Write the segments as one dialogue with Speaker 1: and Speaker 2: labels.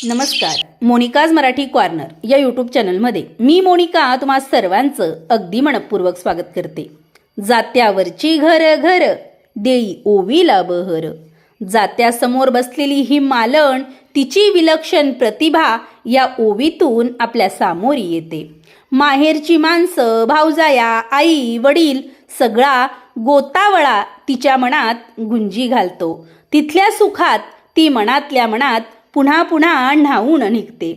Speaker 1: नमस्कार, Monika's Marathi corner या YouTube चॅनलमध्ये मी मोनिका तुम्हा सर्वांचं अगदी मनपूर्वक स्वागत करते। जात्यावरची घर घर देई ओवीला बहर। जात्यासमोर बसलेली ही मालण तिची विलक्षण प्रतिभा या ओवीतून आपल्या सामोरी येते। माहेरची माणसं, भावजाया, आई, वडील सगळा गोतावळा तिच्या मनात गुंजी घालतो। तिथल्या सुखात ती मनातल्या मनात पुन्हा पुन्हा न्हावून निघते।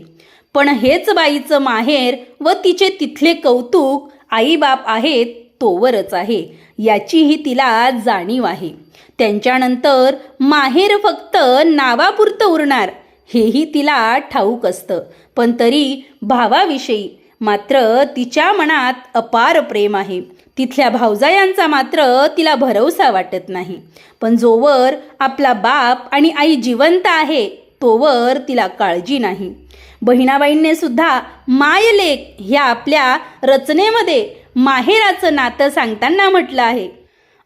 Speaker 1: पण हेच बाईचं माहेर व तिचे तिथले कौतुक आईबाप आहेत तोवरच आहे याचीही तिला जाणीव आहे। त्यांच्यानंतर माहेर फक्त नावापुरतं उरणार हेही तिला ठाऊक असतं। पण तरी भावाविषयी मात्र तिच्या मनात अपार प्रेम आहे। तिथल्या भावजायांचा मात्र तिला भरवसा वाटत नाही। पण जोवर आपला बाप आणि आई जिवंत आहे तोवर तिला काळजी नाही। बहिणाबाईंनी सुद्धा मायलेक ह्या आपल्या रचनेमध्ये माहेराचं नातं सांगताना म्हटलं आहे,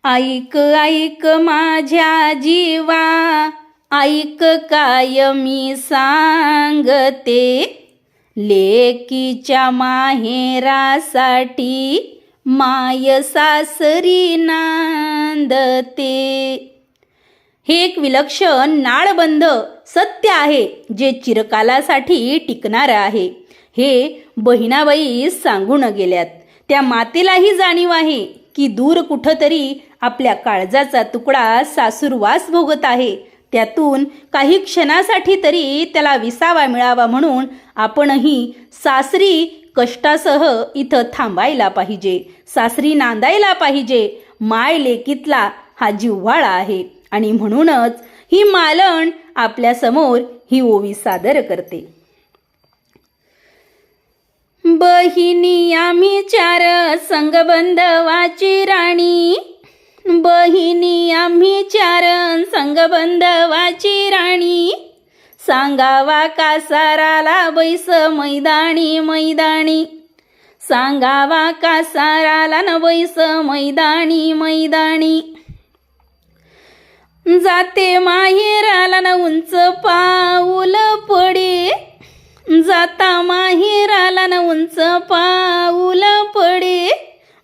Speaker 1: ऐक ऐक माझ्या जीवा, ऐक काय मी सांगते, लेकीच्या माहेरासाठी माय सासरी नांदते। हे एक विलक्षण नाळबंध सत्य आहे जे चिरकालासाठी टिकणार आहे। हे बहिणाबाई सांगून गेल्यात। त्या मातेलाही जाणीव आहे की दूर कुठंतरी आपल्या काळजाचा तुकडा सासूरवास भोगत आहे। त्यातून काही क्षणासाठी तरी त्याला विसावा मिळावा म्हणून आपणही सासरी कष्टासह इथं थांबायला पाहिजे, सासरी नांदायला पाहिजे। माय लेकीतला हा जिव्हाळा आहे आणि म्हणूनच ही मालण आपल्या समोर ही ओवी सादर करते। बहिणी आम्ही चार संगबंधवाची राणी, बहिणी आम्ही चार संगबंधवाची राणी, सांगावा का साराला बैस मैदानी मैदानी, सांगावा का साराला न बैस मैदानी मैदानी, जाते माहेराला न उंच पाऊल पडे, जाता माहेराला न उंच पाऊल पडे,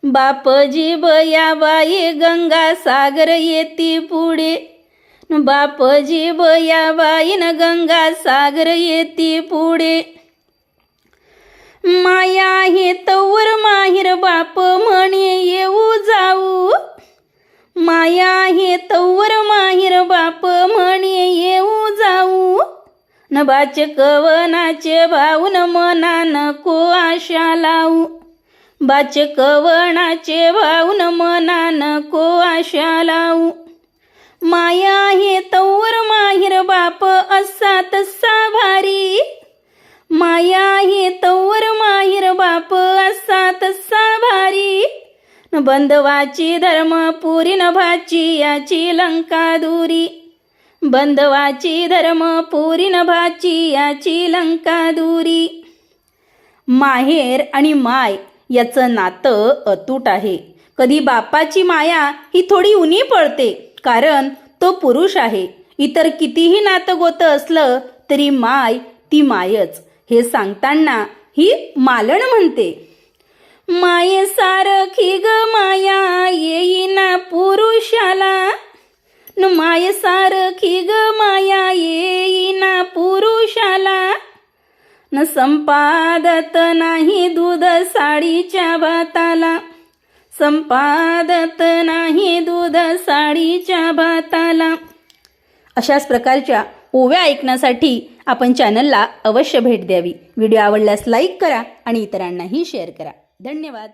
Speaker 1: बापजी बयाबाई गंगा सागर येती पुढे, बापजी बयाबाई न गंगा सागर येती पुढे, माया हे तवर माहेर बाप म्हणे येऊ जाऊ, माया हे तवर माहेर बाप म्हणे येऊ जाऊ, न बाचकवनाचे भाऊन मना नको आशा लावू, बाचकवनाचे भाऊन मना नको आशा लावू, माया हे तवर माहेर बाप असा तसा भारी, माया हे तवर माहेर बाप असा तसा भारी, न बंधवाची धर्मपुरी न भाची याची लंका दुरी, बंधवाची धर्मपुरी न भाची याची लंका दुरी। माहेर आणि माय याचं नातं अतूट आहे। कधी बापाची माया ही थोडी उनी पडते कारण तो पुरुष आहे। इतर कितीही नातं गोतं असलं तरी माय ती मायच हे सांगताना ही मालण म्हणते, माये सारखी ग माया येईना पुरुषाला, न माये सारखी ग माया येईना पुरुषाला, न संपादत नाही दूध साडीच्या भाताला, संपादत नाही दूध साडीच्या भाताला। अशाच प्रकारच्या ओव्या ऐकण्यासाठी आपण चॅनलला अवश्य भेट द्यावी। व्हिडिओ आवडल्यास लाईक करा आणि इतरांनाही शेअर करा। धन्यवाद।